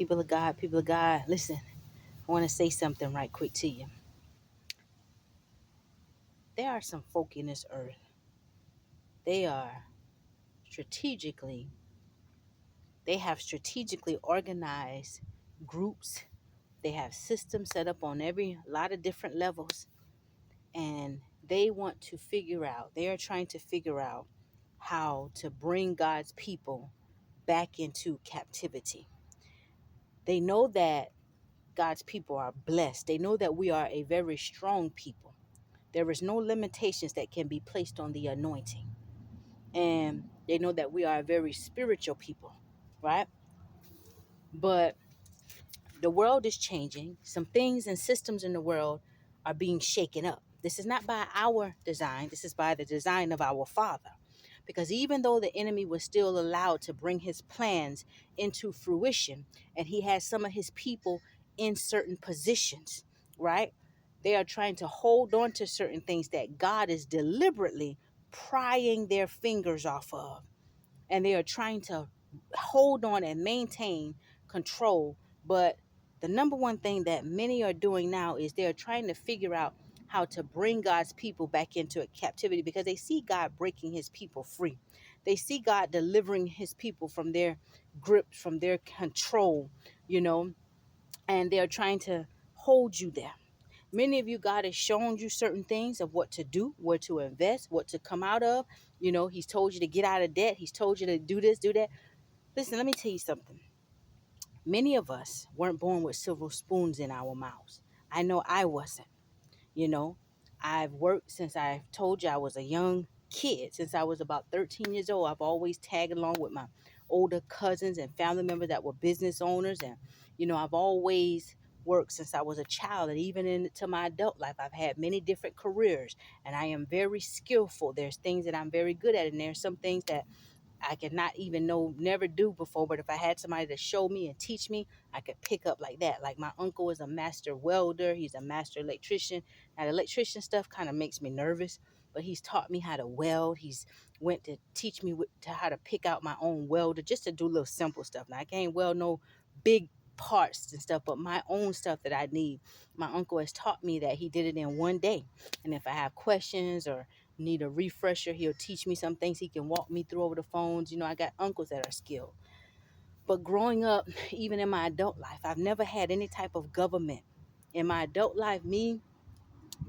People of God, listen, I want to say something right quick to you. There are some folk in this earth. They are strategically, they have strategically organized groups. They have systems set up on every lot of different levels. And they want to figure out, they are trying to figure out how to bring God's people back into captivity. They know that God's people are blessed. They know that we are a very strong people. There is no limitations that can be placed on the anointing. And they know that we are a very spiritual people, right? But the world is changing. Some things and systems in the world are being shaken up. This is not by our design. This is by the design of our Father. Because even though the enemy was still allowed to bring his plans into fruition, and he has some of his people in certain positions, right? They are trying to hold on to certain things that God is deliberately prying their fingers off of. And they are trying to hold on and maintain control. But the number one thing that many are doing now is they're trying to figure out how to bring God's people back into a captivity, because they see God breaking his people free. They see God delivering his people from their grip, from their control, you know, and they're trying to hold you there. Many of you, God has shown you certain things of what to do, where to invest, what to come out of. You know, he's told you to get out of debt. He's told you to do this, do that. Listen, let me tell you something. Many of us weren't born with silver spoons in our mouths. I know I wasn't. You know, I've worked since I told you I was a young kid. Since I was about 13 years old, I've always tagged along with my older cousins and family members that were business owners. And, you know, I've always worked since I was a child, and even into my adult life, I've had many different careers, and I am very skillful. There's things that I'm very good at, and there's some things that I could not even know, never do before. But if I had somebody to show me and teach me, I could pick up like that. Like my uncle is a master welder. He's a master electrician. Now the electrician stuff kind of makes me nervous, but he's taught me how to weld. He's went to teach me to how to pick out my own welder, just to do little simple stuff. Now I can't weld no big parts and stuff, but my own stuff that I need. My uncle has taught me that. He did it in one day. And if I have questions or need a refresher, he'll teach me some things. He can walk me through over the phones. You know, I got uncles that are skilled. But growing up, even in my adult life, I've never had any type of government. In my adult life, me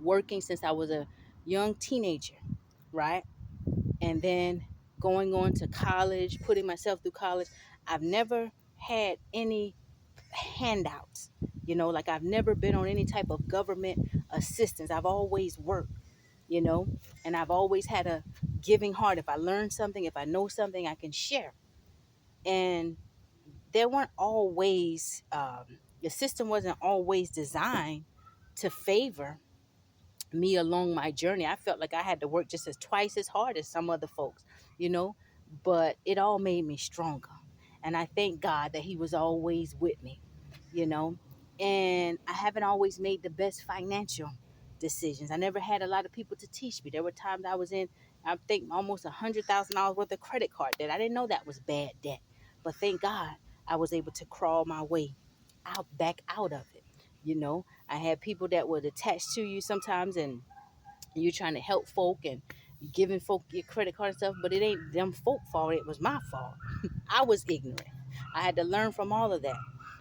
working since I was a young teenager, right? And then going on to college, putting myself through college, I've never had any handouts. You know, like I've never been on any type of government assistance. I've always worked, you know, and I've always had a giving heart. If I learn something, if I know something, I can share. And there weren't always, the system wasn't always designed to favor me along my journey. I felt like I had to work just as twice as hard as some other folks, you know, but it all made me stronger. And I thank God that he was always with me, you know. And I haven't always made the best financial decisions. I never had a lot of people to teach me. There were times I was in, I think, almost $100,000 worth of credit card debt. I didn't know that was bad debt, but thank God I was able to crawl my way back out of it. You know, I had people that would attach to you sometimes, and you're trying to help folk and giving folk your credit card and stuff, but it ain't them folk fault. It was my fault. I was ignorant. I had to learn from all of that.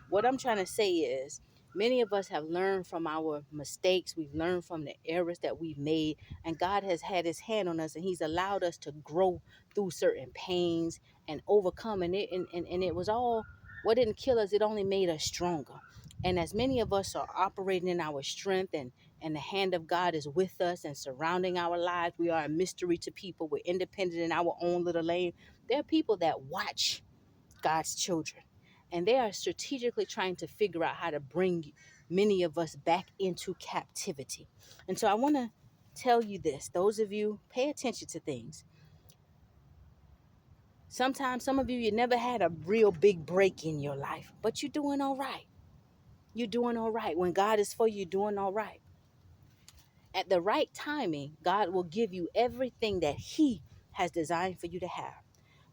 What I'm trying to say is, many of us have learned from our mistakes. We've learned from the errors that we've made, and God has had his hand on us, and he's allowed us to grow through certain pains and overcome. And it was all, what didn't kill us, it only made us stronger. And as many of us are operating in our strength, and the hand of God is with us and surrounding our lives, we are a mystery to people. We're independent in our own little lane. There are people that watch God's children, and they are strategically trying to figure out how to bring many of us back into captivity. And so I want to tell you this. Those of you, pay attention to things. Sometimes some of you, you never had a real big break in your life, but you're doing all right. You're doing all right. When God is for you, you're doing all right. At the right timing, God will give you everything that he has designed for you to have.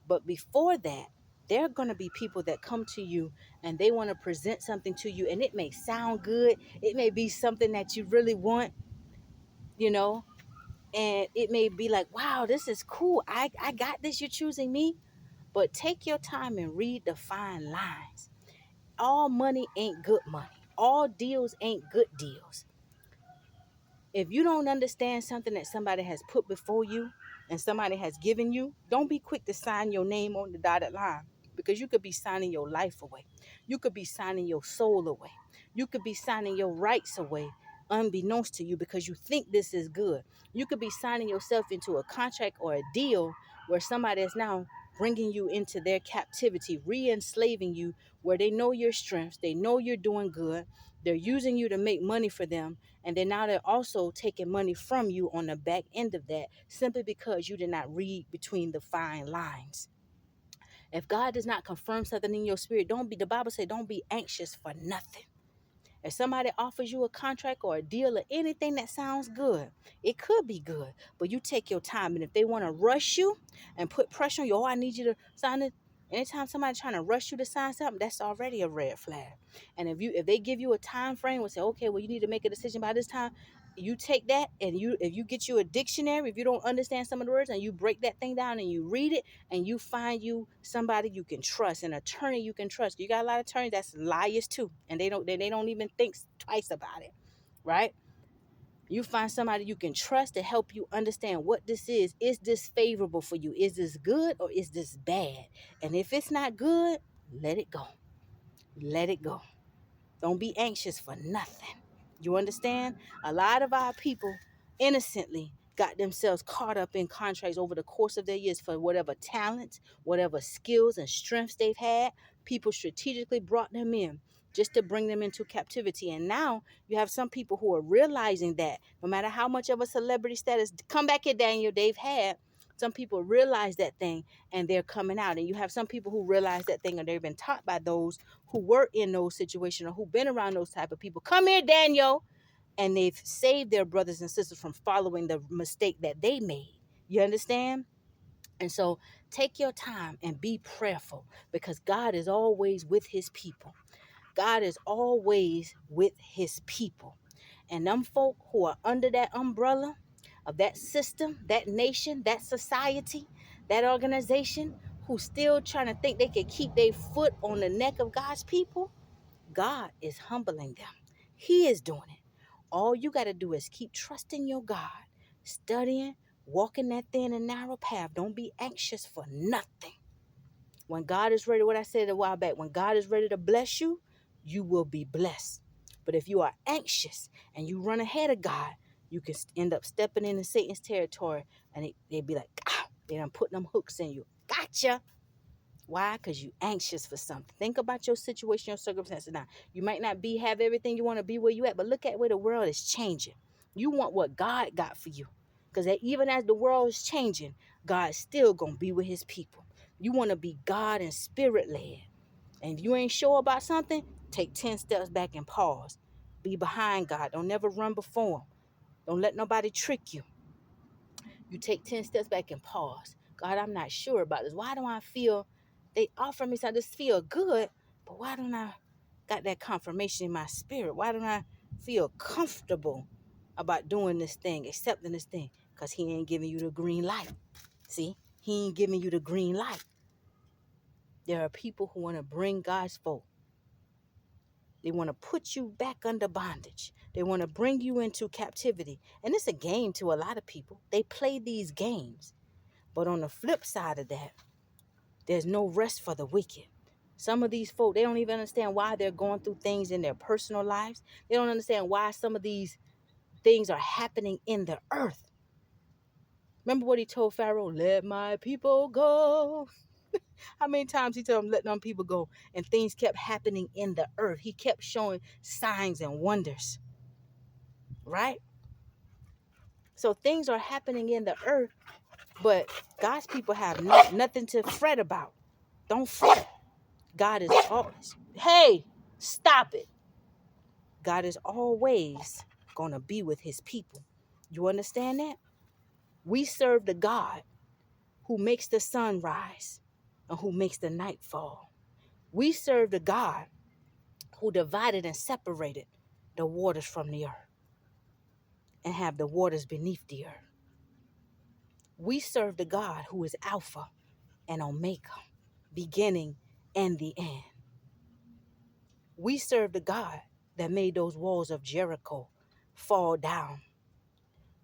But before that, There are going to be people that come to you and they want to present something to you, and it may sound good. It may be something that you really want, you know, and it may be like, wow, this is cool. I got this. You're choosing me. But take your time and read the fine lines. All money ain't good money. All deals ain't good deals. If you don't understand something that somebody has put before you and somebody has given you, don't be quick to sign your name on the dotted line, because you could be signing your life away. You could be signing your soul away. You could be signing your rights away unbeknownst to you because you think this is good. You could be signing yourself into a contract or a deal where somebody is now bringing you into their captivity, re-enslaving you, where they know your strengths, they know you're doing good, they're using you to make money for them, and then now they're also taking money from you on the back end of that, simply because you did not read between the fine lines. If God does not confirm something in your spirit, the Bible says, don't be anxious for nothing. If somebody offers you a contract or a deal or anything that sounds good, it could be good, but you take your time. And if they want to rush you and put pressure on you, oh, I need you to sign it. Anytime somebody's trying to rush you to sign something, that's already a red flag. And if they give you a time frame and say, okay, well, you need to make a decision by this time, you take that, and if you get you a dictionary, if you don't understand some of the words, and you break that thing down and you read it, and you find you somebody you can trust, an attorney you can trust. You got a lot of attorneys that's liars too, and they don't even think twice about it, right? You find somebody you can trust to help you understand what this is. Is this favorable for you? Is this good or is this bad? And if it's not good, let it go. Let it go. Don't be anxious for nothing. You understand? A lot of our people innocently got themselves caught up in contracts over the course of their years for whatever talents, whatever skills and strengths they've had. People strategically brought them in just to bring them into captivity. And now you have some people who are realizing that no matter how much of a celebrity status, come back here, Daniel, they've had, some people realize that thing and they're coming out. And you have some people who realize that thing, and they've been taught by those who were in those situations or who've been around those type of people. Come here, Daniel. And they've saved their brothers and sisters from following the mistake that they made. You understand? And so take your time and be prayerful, because God is always with his people. God is always with his people. And them folk who are under that umbrella of that system, that nation, that society, that organization, who's still trying to think they can keep their foot on the neck of God's people, God is humbling them. He is doing it. All you got to do is keep trusting your God, studying, walking that thin and narrow path. Don't be anxious for nothing. When God is ready, what I said a while back, when God is ready to bless you, you will be blessed. But if you are anxious and you run ahead of God, you can end up stepping into Satan's territory, and they'd be like, they done put them hooks in you. Gotcha. Why? Because you anxious for something. Think about your situation, your circumstances now. You might not have everything you want to be where you at, but look at where the world is changing. You want what God got for you. Because even as the world is changing, God's still going to be with his people. You want to be God and spirit led. And if you ain't sure about something, take 10 steps back and pause. Be behind God. Don't never run before him. Don't let nobody trick you. You take 10 steps back and pause. God, I'm not sure about this. Why do I feel they offer me something? I just feel good, but why don't I got that confirmation in my spirit? Why don't I feel comfortable about doing this thing, accepting this thing? Because he ain't giving you the green light. See, he ain't giving you the green light. There are people who want to bring God's folk. They want to put you back under bondage. They want to bring you into captivity. And it's a game to a lot of people. They play these games. But on the flip side of that, there's no rest for the wicked. Some of these folk, they don't even understand why they're going through things in their personal lives. They don't understand why some of these things are happening in the earth. Remember what he told Pharaoh? Let my people go. How many times he told him, let them people go? And things kept happening in the earth. He kept showing signs and wonders. Right? So things are happening in the earth, but God's people have nothing to fret about. Don't fret. God is always, hey, stop it. God is always going to be with his people. You understand that? We serve the God who makes the sun rise and who makes the night fall. We serve the God who divided and separated the waters from the earth and have the waters beneath the earth. We serve the God who is Alpha and Omega, beginning and the end. We serve the God that made those walls of Jericho fall down.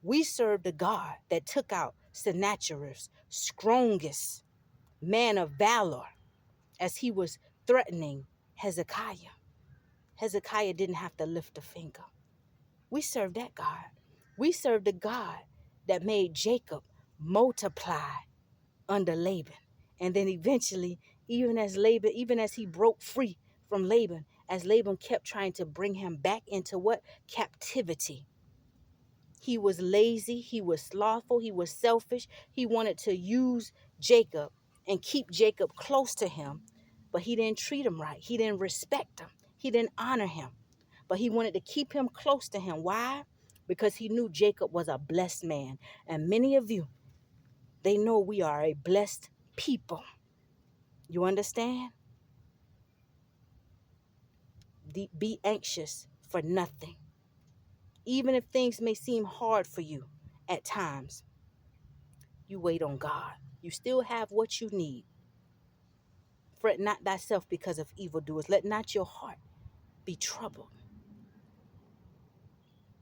We serve the God that took out Sennacherib's strongest man of valor as he was threatening Hezekiah. Hezekiah didn't have to lift a finger. We serve that God. We serve the God that made Jacob multiply under Laban. And then eventually, even as he broke free from Laban, as Laban kept trying to bring him back into what? Captivity. He was lazy, he was slothful, he was selfish. He wanted to use Jacob and keep Jacob close to him, but he didn't treat him right. He didn't respect him. He didn't honor him, but he wanted to keep him close to him. Why? Because he knew Jacob was a blessed man. And many of you, they know we are a blessed people. You understand? Be anxious for nothing. Even if things may seem hard for you at times, you wait on God. You still have what you need. Fret not thyself because of evildoers. Let not your heart be troubled.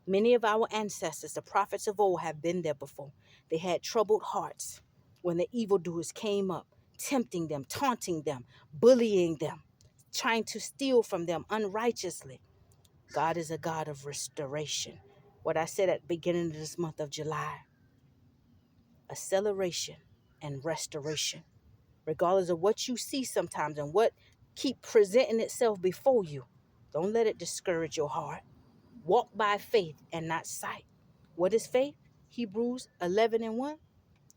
Many of our ancestors, the prophets of old, have been there before. They had troubled hearts when the evildoers came up, tempting them, taunting them, bullying them, trying to steal from them unrighteously. God is a God of restoration. What I said at the beginning of this month of July, acceleration and restoration. Regardless of what you see sometimes and what keep presenting itself before you, don't let it discourage your heart. Walk by faith and not sight. What is faith? Hebrews 11:1.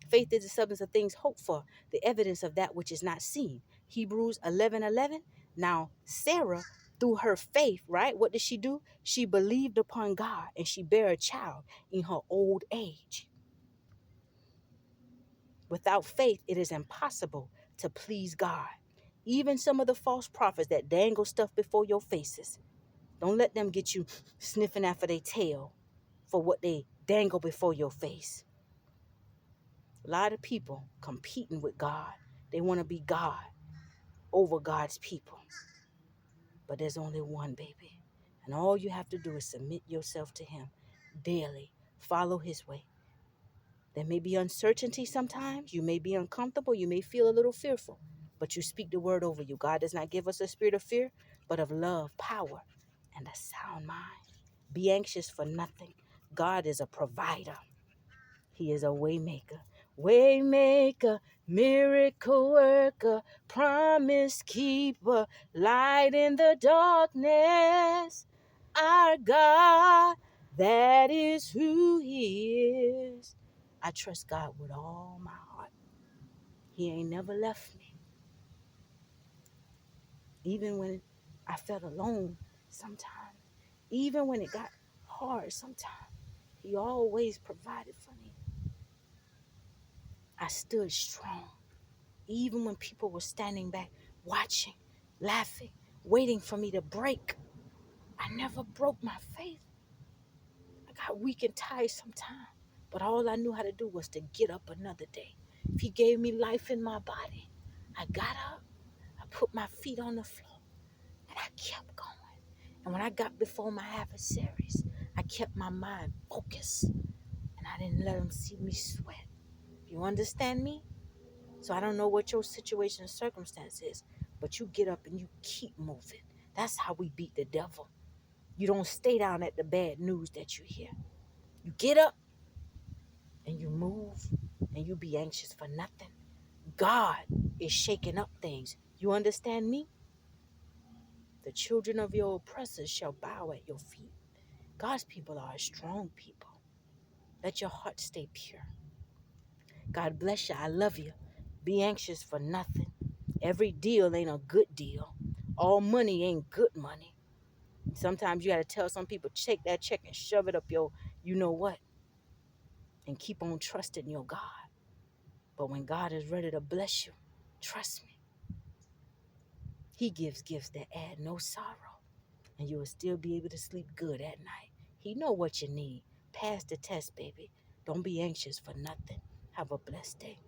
Faith is the substance of things hoped for, the evidence of that which is not seen. Hebrews 11:11. Now, Sarah, through her faith, right? What did she do? She believed upon God and she bare a child in her old age. Without faith, it is impossible to please God. Even some of the false prophets that dangle stuff before your faces, don't let them get you sniffing after their tail for what they dangle before your face. A lot of people competing with God. They want to be God over God's people. But there's only one, baby. And all you have to do is submit yourself to him daily. Follow his way. There may be uncertainty sometimes. You may be uncomfortable. You may feel a little fearful. But you speak the word over you. God does not give us a spirit of fear, but of love, power, and a sound mind. Be anxious for nothing. God is a provider. He is a waymaker, miracle worker, promise keeper, light in the darkness. Our God, that is who he is. I trust God with all my heart. He ain't never left me. Even when I felt alone sometimes, even when it got hard sometimes, he always provided for me. I stood strong. Even when people were standing back, watching, laughing, waiting for me to break, I never broke my faith. I got weak and tired sometimes, but all I knew how to do was to get up another day. If he gave me life in my body, I got up, I put my feet on the floor, and I kept going. And when I got before my adversaries, I kept my mind focused, and I didn't let them see me sweat. You understand me? So I don't know what your situation and circumstance is, but you get up and you keep moving. That's how we beat the devil. You don't stay down at the bad news that you hear. You get up and you move and you be anxious for nothing. God is shaking up things. You understand me? The children of your oppressors shall bow at your feet. God's people are a strong people. Let your heart stay pure. God bless you. I love you. Be anxious for nothing. Every deal ain't a good deal. All money ain't good money. Sometimes you got to tell some people, take that check and shove it up your, you know what, and keep on trusting your God. But when God is ready to bless you, trust me, He gives gifts that add no sorrow, and you will still be able to sleep good at night. He know what you need. Pass the test, baby. Don't be anxious for nothing. Have a blessed day.